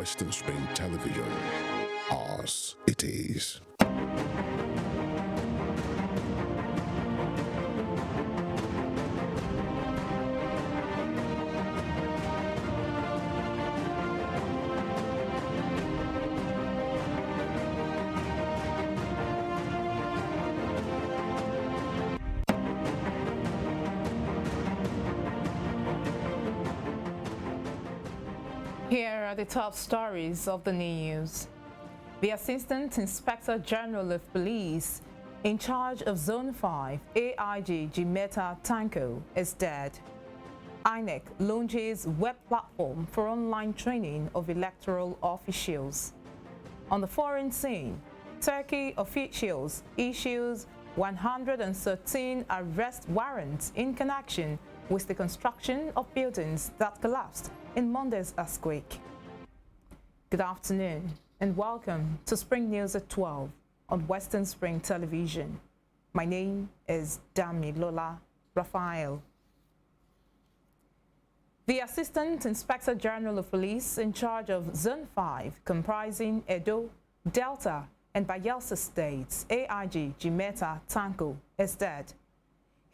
Western Spring Television. Ours it is. Here are the top stories of the news. The Assistant Inspector General of Police in charge of Zone 5, AIG Jimeta Tanko, is dead. INEC launches web platform for online training of electoral officials. On the foreign scene, Turkey officials issues 113 arrest warrants in connection with the construction of buildings that collapsed in Monday's earthquake. Good afternoon and welcome to Spring News at 12 on Western Spring Television. My name is Damilola Raphael. The Assistant Inspector General of Police in charge of Zone 5, comprising Edo, Delta, and Bayelsa states, AIG Jimeta Tanko, is dead.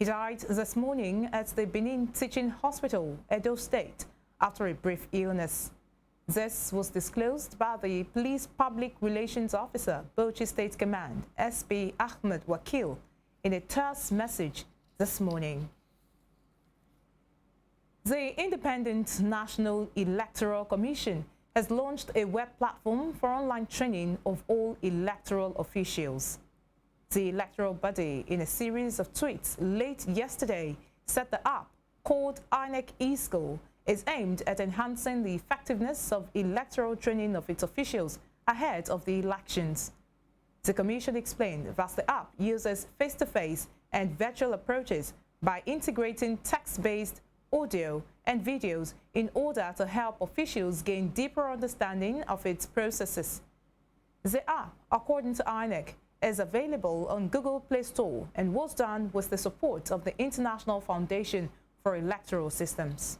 He died this morning at the Benin Teaching Hospital, Edo State, after a brief illness. This was disclosed by the Police Public Relations Officer, Bauchi State Command, SP Ahmed Wakil, in a terse message this morning. The Independent National Electoral Commission has launched a web platform for online training of all electoral officials. The electoral body, in a series of tweets late yesterday, said the app, called INEC eSchool, is aimed at enhancing the effectiveness of electoral training of its officials ahead of the elections. The Commission explained that the app uses face-to-face and virtual approaches by integrating text-based audio and videos in order to help officials gain deeper understanding of its processes. The app, according to INEC, is available on Google Play Store and was done with the support of the International Foundation for Electoral Systems.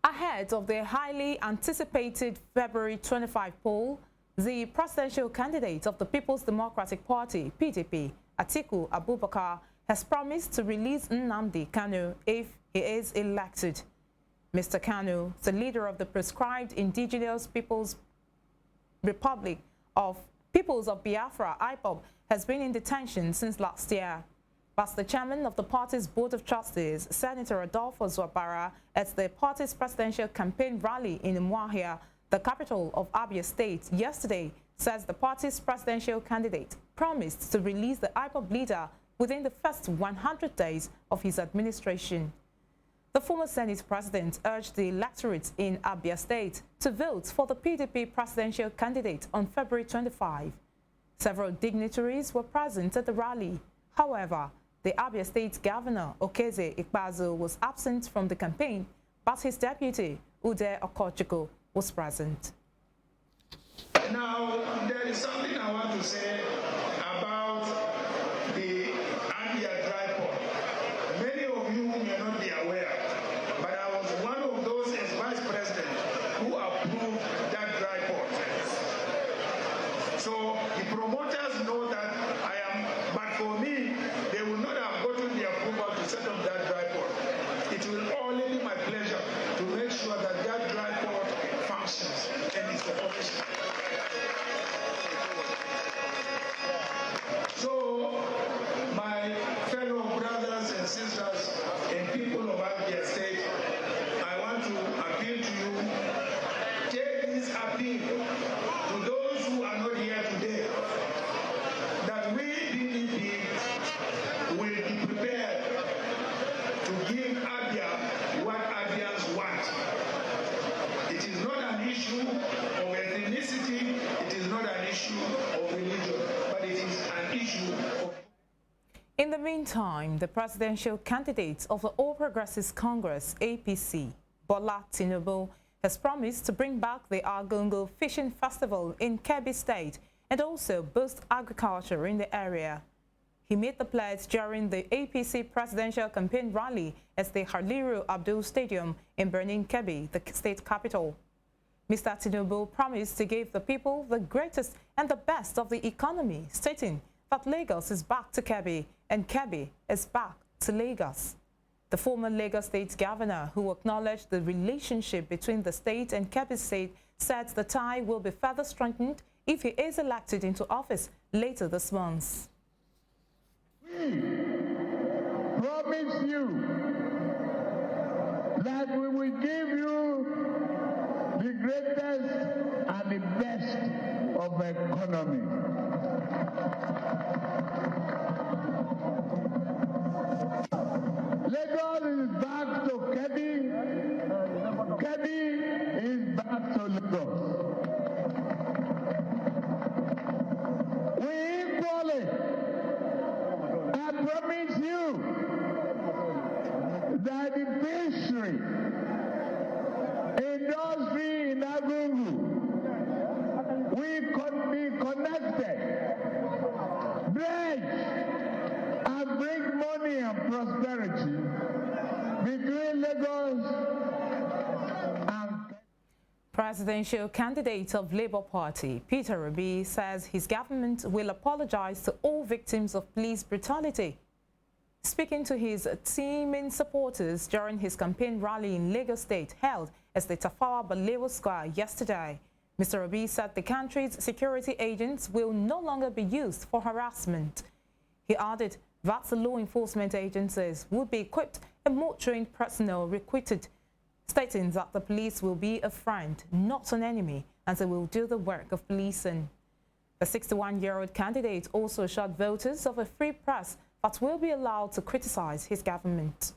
Ahead of the highly anticipated February 25 poll, the presidential candidate of the People's Democratic Party, PDP, Atiku Abubakar, has promised to release Nnamdi Kanu if he is elected. Mr. Kanu, the leader of the proscribed Indigenous Peoples of Biafra, IPOB, has been in detention since last year. But the chairman of the party's Board of Trustees, Senator Adolfo Zwabara, at the party's presidential campaign rally in Umuahia, the capital of Abia State, yesterday, says the party's presidential candidate promised to release the IPOB leader within the first 100 days of his administration. The former Senate president urged the electorate in Abia State to vote for the PDP presidential candidate on February 25. Several dignitaries were present at the rally. However, the Abia State Governor, Okeze Ikpeazu, was absent from the campaign, but his deputy, Ude Okochukwu, was present. Now, there is something I want to say about the Abia dry port. Many of you may not be aware, but I was one of those as vice president who approved that dry port. So the promoters know that I am, but for me, they will not have gotten the approval to set up that dry port. It will only be my pleasure to make sure that that dry port functions and is operational. So, my fellow brothers and sisters and people of Abia State, I want to appeal to you, take this appeal to those who are not here today, that we PDP will be prepared to give Abia what Abians want. It is not an issue of ethnicity, it is not an issue of religion, but it is an issue of... In the meantime, the presidential candidate of the All Progressives Congress, APC, Bola Tinubu, has promised to bring back the Argungu Fishing Festival in Kebbi State and also boost agriculture in the area. He made the pledge during the APC presidential campaign rally at the Haliru Abdul Stadium in Birnin Kebbi, the state capital. Mr. Tinubu promised to give the people the greatest and the best of the economy, stating that Lagos is back to Kebbi and Kebbi is back to Lagos. The former Lagos State Governor, who acknowledged the relationship between the state and Kebbi State, said the tie will be further strengthened if he is elected into office later this month. We promise you that we will give you the greatest and the best of economy. Lagos is back to Kebbi. Kebbi is back to Lagos. We equally, I promise you that the fishery industry in Agungu will be connected, bridge, and bring money and prosperity between Lagos and Presidential candidate of Labour Party, Peter Obi, says his government will apologize to all victims of police brutality. Speaking to his teeming supporters during his campaign rally in Lagos State held at the Tafawa Balewa Square yesterday, Mr. Obi said the country's security agents will no longer be used for harassment. He added that the law enforcement agencies would be equipped and more trained personnel recruited, stating that the police will be a friend, not an enemy, and they will do the work of policing. The 61-year-old candidate also assured voters of a free press that will be allowed to criticize his government.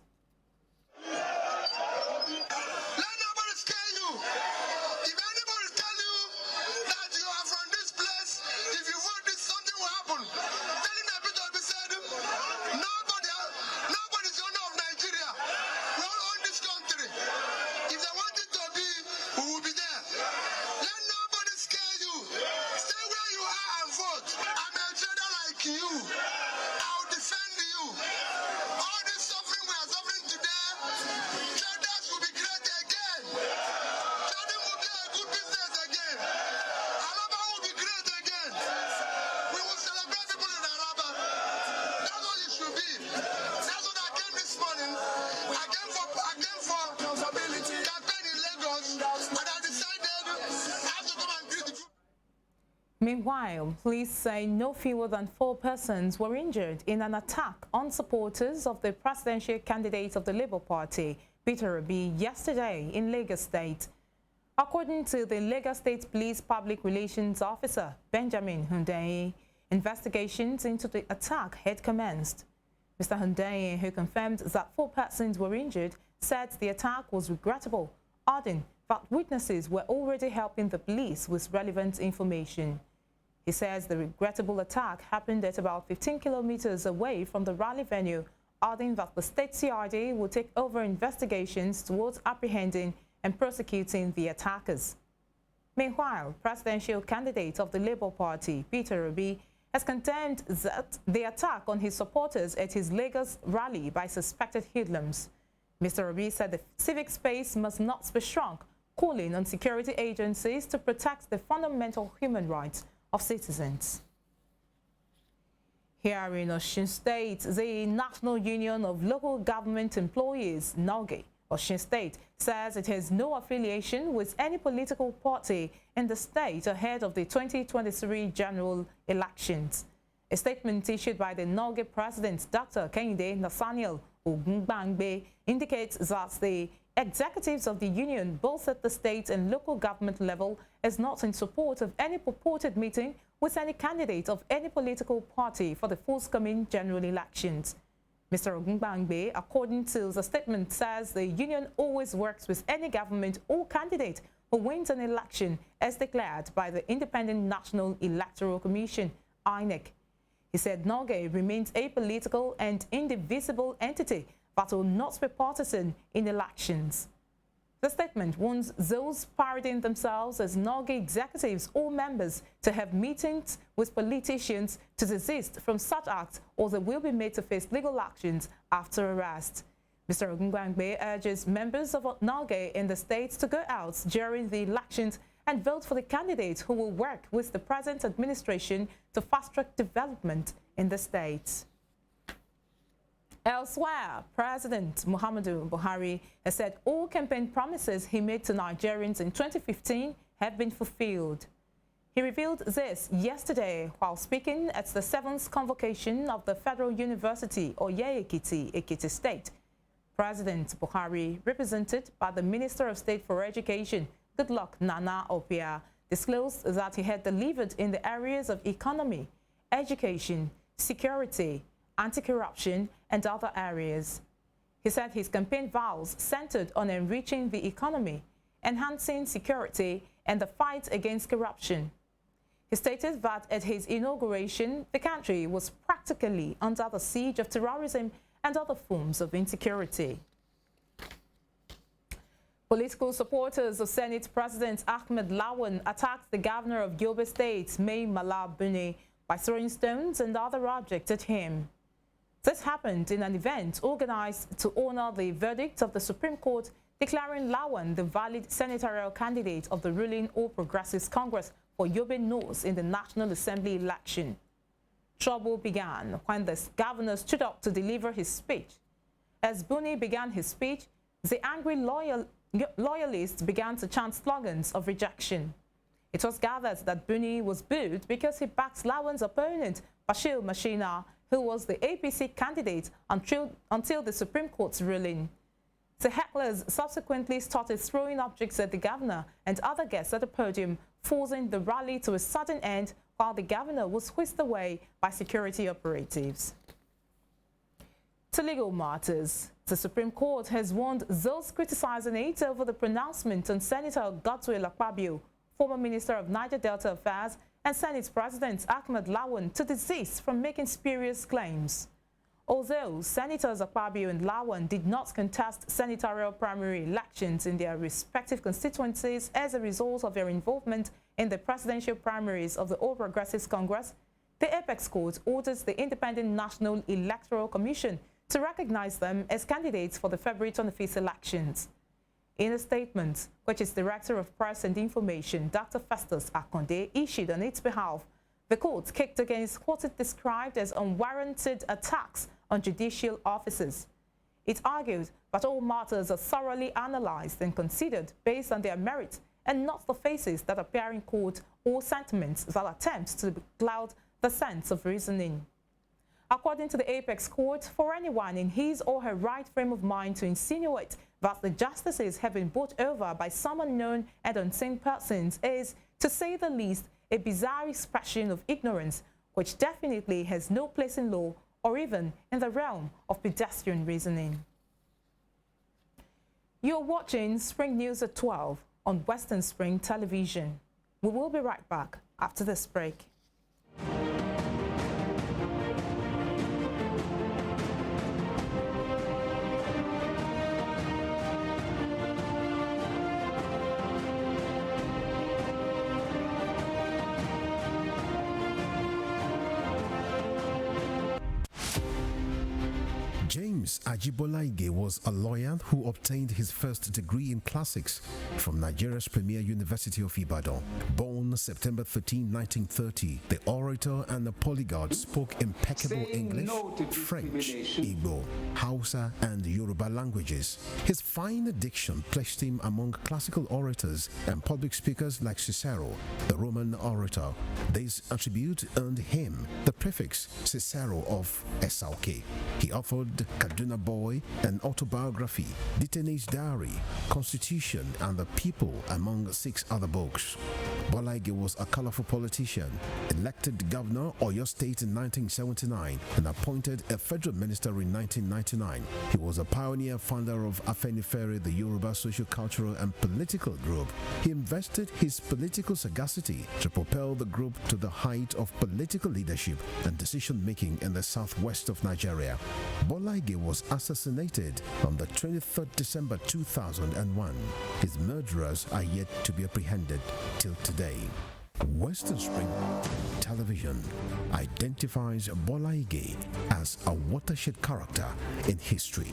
Meanwhile, police say no fewer than 4 persons were injured in an attack on supporters of the presidential candidate of the Labour Party, Peter Obi, yesterday in Lagos State. According to the Lagos State Police Public Relations Officer, Benjamin Hundeyin, investigations into the attack had commenced. Mr. Hundeyin, who confirmed that 4 persons were injured, said the attack was regrettable, adding that witnesses were already helping the police with relevant information. He says the regrettable attack happened at about 15 kilometers away from the rally venue, adding that the state CID will take over investigations towards apprehending and prosecuting the attackers. Meanwhile, presidential candidate of the Labour Party, Peter Obi, has condemned the attack on his supporters at his Lagos rally by suspected hoodlums. Mr. Obi said the civic space must not be shrunk, calling on security agencies to protect the fundamental human rights of citizens. Here in Osun State, the National Union of Local Government Employees, NULGE, Osun State, says it has no affiliation with any political party in the state ahead of the 2023 general elections. A statement issued by the NULGE president, Dr. Kehinde Nathaniel Ogungbangbe, indicates that the executives of the union, both at the state and local government level, is not in support of any purported meeting with any candidate of any political party for the forthcoming general elections. Mr. Ogungbangbe, according to the statement, says the union always works with any government or candidate who wins an election as declared by the Independent National Electoral Commission, INEC. He said NULGE remains a political and indivisible entity that will not be partisan in elections. The statement warns those parading themselves as NULGE executives or members to have meetings with politicians to desist from such acts, or they will be made to face legal actions after arrest. Mr. Ogungwangbe urges members of NALGE in the state to go out during the elections and vote for the candidates who will work with the present administration to fast-track development in the state. Elsewhere, President Muhammadu Buhari has said all campaign promises he made to Nigerians in 2015 have been fulfilled. He revealed this yesterday while speaking at the 7th convocation of the Federal University Oye-Ekiti, Ekiti State. President Buhari, represented by the Minister of State for Education, Goodluck Nana Opia, disclosed that he had delivered in the areas of economy, education, security, anti-corruption, and other areas. He said his campaign vows centered on enriching the economy, enhancing security, and the fight against corruption. He stated that at his inauguration, the country was practically under the siege of terrorism and other forms of insecurity. Political supporters of Senate President Ahmed Lawan attacked the governor of Yobe State, Mai Mala Buni, by throwing stones and other objects at him. This happened in an event organized to honor the verdict of the Supreme Court declaring Lawan the valid senatorial candidate of the ruling All Progressives Congress for Yobe North in the National Assembly election. Trouble began when the governor stood up to deliver his speech. As Buni began his speech, the angry loyalists began to chant slogans of rejection. It was gathered that Buni was booed because he backed Lawan's opponent, Bashir Mashina, who was the APC candidate until the Supreme Court's ruling. The hecklers subsequently started throwing objects at the governor and other guests at the podium, forcing the rally to a sudden end while the governor was whisked away by security operatives. To legal matters, the Supreme Court has warned those criticizing it over the pronouncement on Senator Godswill Akpabio, former Minister of Niger Delta Affairs, and Senate President Ahmed Lawan to desist from making spurious claims. Although Senators Akpabio and Lawan did not contest senatorial primary elections in their respective constituencies as a result of their involvement in the presidential primaries of the All Progressives Congress, the Apex Court orders the Independent National Electoral Commission to recognize them as candidates for the February 25th elections. In a statement, which its Director of Press and Information, Dr. Festus Akonde, issued on its behalf, the court kicked against what it described as unwarranted attacks on judicial officers. It argued that all matters are thoroughly analyzed and considered based on their merit and not the faces that appear in court or sentiments that attempt to cloud the sense of reasoning. According to the Apex Court, for anyone in his or her right frame of mind to insinuate that the justices have been bought over by some unknown and unseen persons is, to say the least, a bizarre expression of ignorance which definitely has no place in law or even in the realm of pedestrian reasoning. You're watching Spring News at 12 on Western Spring Television. We will be right back after this break. James Ajibolaige was a lawyer who obtained his first degree in classics from Nigeria's premier University of Ibadan. Born September 13, 1930, the orator and the polyglot spoke impeccable English, French, Igbo, Hausa, and Yoruba languages. His fine diction placed him among classical orators and public speakers like Cicero, the Roman orator. This attribute earned him the prefix Cicero of Esauke. He authored Kaduna Boy, an autobiography, Detainee's Diary, Constitution, and the People, among 6 other books. Bolaige was a colorful politician, elected governor of Oyo State in 1979 and appointed a federal minister in 1999. He was a pioneer founder of Afenifere, the Yoruba social, cultural, and political group. He invested his political sagacity to propel the group to the height of political leadership and decision-making in the southwest of Nigeria. Bolaige was assassinated on the 23rd December 2001. His murderers are yet to be apprehended till today. Western Spring Television identifies Bolaige as a watershed character in history.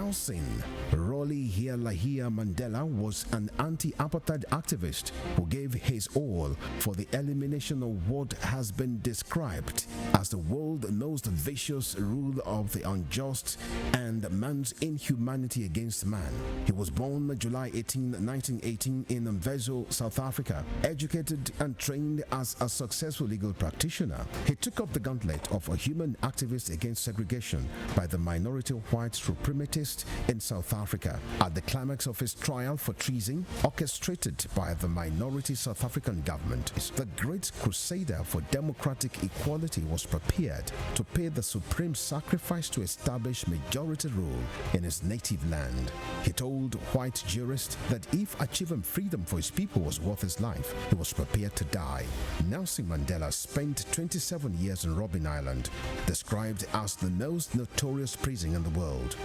Nelson Rolihlahla Mandela was an anti-apartheid activist who gave his all for the elimination of what has been described as the world's most vicious rule of the unjust and man's inhumanity against man. He was born July 18, 1918 in Mvezo, South Africa. Educated and trained as a successful legal practitioner, he took up the gauntlet of a human activist against segregation by the minority white supremacist in South Africa. At the climax of his trial for treason, orchestrated by the minority South African government, the great crusader for democratic equality was prepared to pay the supreme sacrifice to establish majority rule in his native land. He told white jurists that if achieving freedom for his people was worth his life, he was prepared to die. Nelson Mandela spent 27 years in Robben Island, described as the most notorious prison in the world.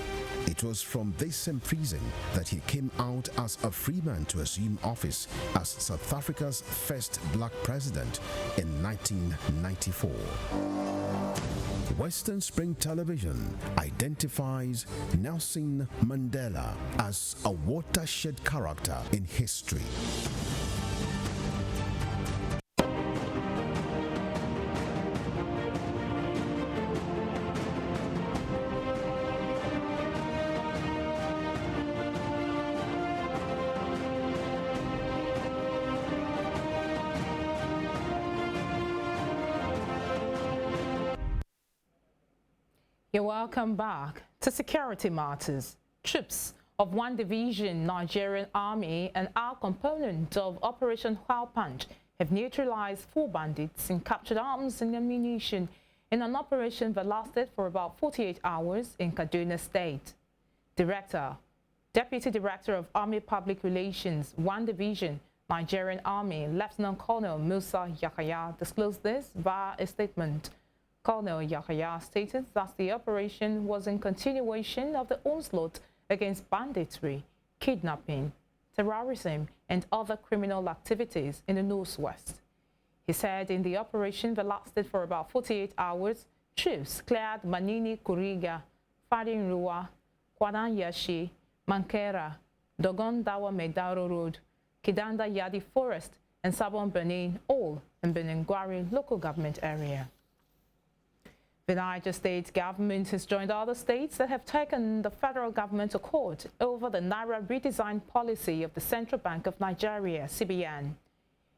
It was from this same prison that he came out as a free man to assume office as South Africa's first black president in 1994. Western Spring Television identifies Nelson Mandela as a watershed character in history. You're welcome back to Security Matters. Troops of 1 Division Nigerian Army and our component of Operation Punch have neutralized 4 bandits and captured arms and ammunition in an operation that lasted for about 48 hours in Kaduna State. Deputy Director of Army Public Relations, 1 Division Nigerian Army, Lieutenant Colonel Musa Yakaya, disclosed this via a statement. Colonel Yakaya stated that the operation was in continuation of the onslaught against banditry, kidnapping, terrorism, and other criminal activities in the Northwest. He said in the operation that lasted for about 48 hours, troops cleared Manini Kuriga, Fadinruwa, Kwadanyashi, Mankera, Dogon Dawa Medaro Road, Kidanda Yadi Forest, and Sabon Benin, all in Beningwari local government area. The Niger State government has joined other states that have taken the federal government to court over the Naira redesign policy of the Central Bank of Nigeria, CBN.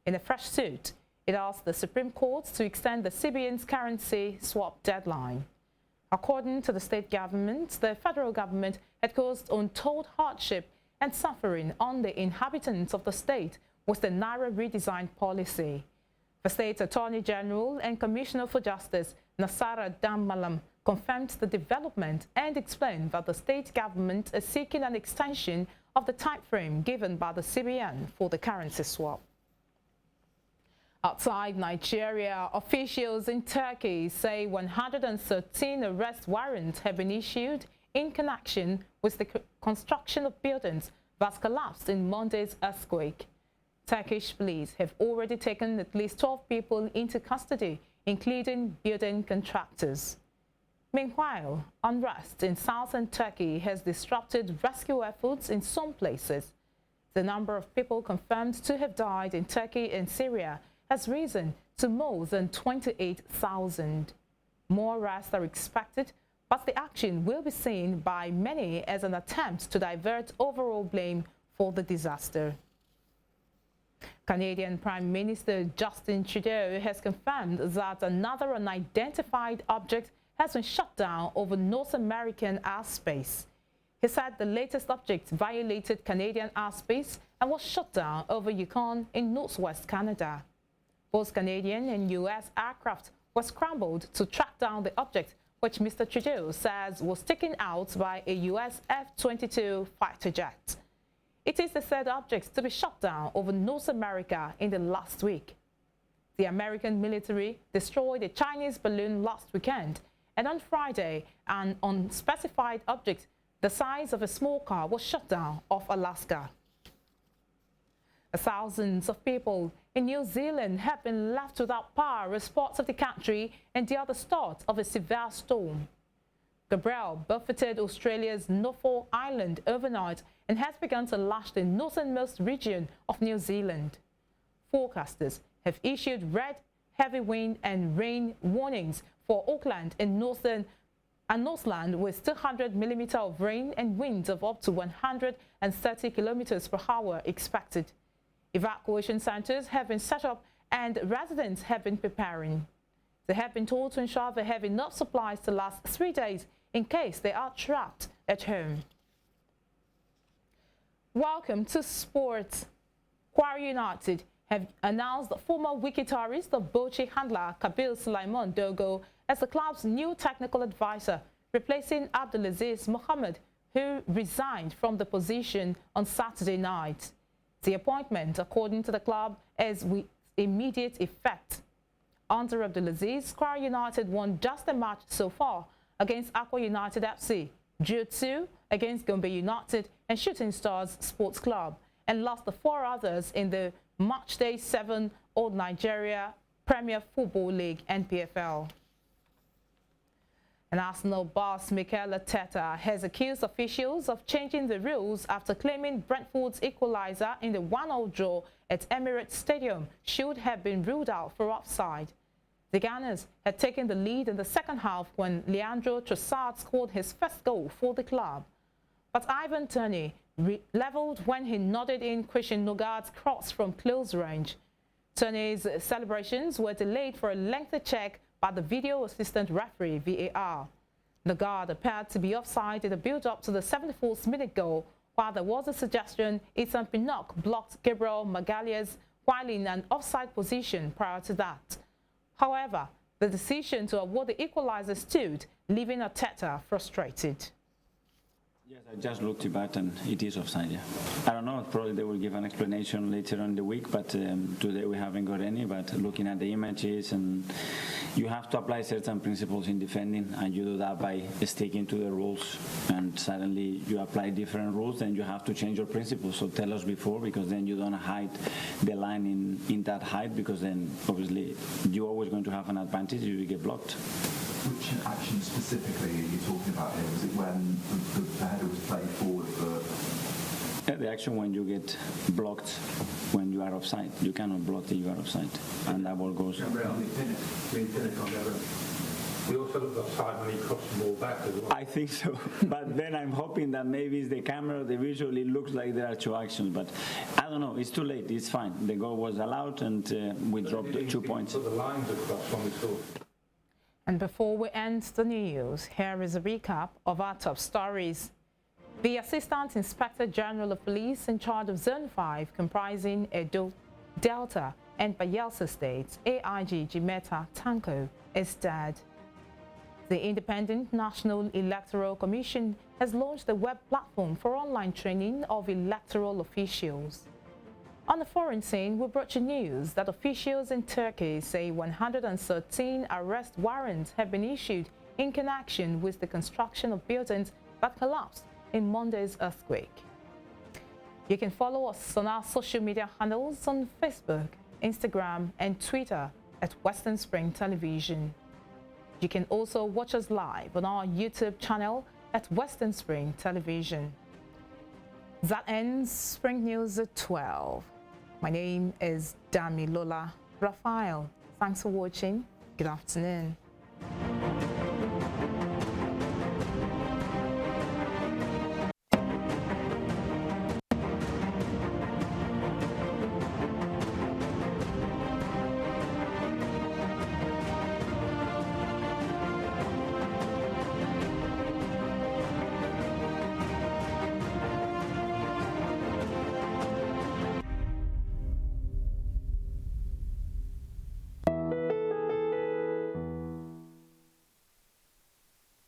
In a fresh suit, it asked the Supreme Court to extend the CBN's currency swap deadline. According to the state government, the federal government had caused untold hardship and suffering on the inhabitants of the state with the Naira redesign policy. The State Attorney General and Commissioner for Justice, Nasara Dammalam, confirmed the development and explained that the state government is seeking an extension of the timeframe given by the CBN for the currency swap. Outside Nigeria, officials in Turkey say 113 arrest warrants have been issued in connection with the construction of buildings that collapsed in Monday's earthquake. Turkish police have already taken at least 12 people into custody, including building contractors. Meanwhile, unrest in southern Turkey has disrupted rescue efforts in some places. The number of people confirmed to have died in Turkey and Syria has risen to more than 28,000. More arrests are expected, but the action will be seen by many as an attempt to divert overall blame for the disaster. Canadian Prime Minister Justin Trudeau has confirmed that another unidentified object has been shot down over North American airspace. He said the latest object violated Canadian airspace and was shot down over Yukon in northwest Canada. Both Canadian and U.S. aircraft were scrambled to track down the object, which Mr. Trudeau says was taken out by a U.S. F-22 fighter jet. It is the third object to be shot down over North America in the last week. The American military destroyed a Chinese balloon last weekend, and on Friday, an unspecified object the size of a small car was shot down off Alaska. Thousands of people in New Zealand have been left without power as parts of the country and the other start of a severe storm. Gabrielle buffeted Australia's Norfolk Island overnight and has begun to lash the northernmost region of New Zealand. Forecasters have issued red, heavy wind and rain warnings for Auckland and Northland with 200 millimeters of rain and winds of up to 130 kilometers per hour expected. Evacuation centers have been set up and residents have been preparing. They have been told to ensure they have enough supplies to last 3 days in case they are trapped at home. Welcome to sports. Quarry United have announced the former wicket tourist of Bochi handler Kabil Sulaiman Dogo as the club's new technical advisor, replacing Abdulaziz Mohammed, who resigned from the position on Saturday night. The appointment, according to the club, is with immediate effect. Under Abdulaziz, Quarry United won just a match so far against Aqua United FC, drew 2 against Gombe United and Shooting Stars Sports Club, and lost the 4 others in the Matchday 7 Old Nigeria Premier Football League (NPFL). And Arsenal boss Mikel Arteta has accused officials of changing the rules after claiming Brentford's equaliser in the 1-1 draw at Emirates Stadium should have been ruled out for offside. The Gunners had taken the lead in the second half when Leandro Trossard scored his first goal for the club. But Ivan Toney levelled when he nodded in Christian Nogard's cross from close range. Toney's celebrations were delayed for a lengthy check by the video assistant referee VAR. Nogard appeared to be offside in the build-up to the 74th minute goal, while there was a suggestion Ethan Pinnock blocked Gabriel Magalhaes while in an offside position prior to that. However, the decision to award the equaliser stood, leaving Arteta frustrated. Yes, I just looked it back and it is offside, yeah. I don't know, probably they will give an explanation later on in the week, but today we haven't got any. But looking at the images, and you have to apply certain principles in defending, and you do that by sticking to the rules, and suddenly you apply different rules, then you have to change your principles. So tell us before, because then you don't hide the line in that height, because then obviously you're always going to have an advantage if you get blocked. Which action specifically are you talking about here? Was it when the header was played forward for... The action when you get blocked when you are offside. You cannot block till you are offside. And that ball goes... We also looked offside when he crossed the ball back as well. I think so. But then I'm hoping that maybe it's the camera, the visual, it looks like there are 2 actions. But I don't know. It's too late. It's fine. The goal was allowed and we dropped 2 points. Put the lines across when we saw. And before we end the news, here is a recap of our top stories. The Assistant Inspector General of Police in charge of Zone 5, comprising Edo, Delta and Bayelsa states, AIG Jimeta Tanko, is dead. The Independent National Electoral Commission has launched a web platform for online training of electoral officials. On the foreign scene, we brought you news that officials in Turkey say 113 arrest warrants have been issued in connection with the construction of buildings that collapsed in Monday's earthquake. You can follow us on our social media handles on Facebook, Instagram, and Twitter at Western Spring Television. You can also watch us live on our YouTube channel at Western Spring Television. That ends Spring News at 12. My name is Damilola Raphael. Thanks for watching. Good afternoon.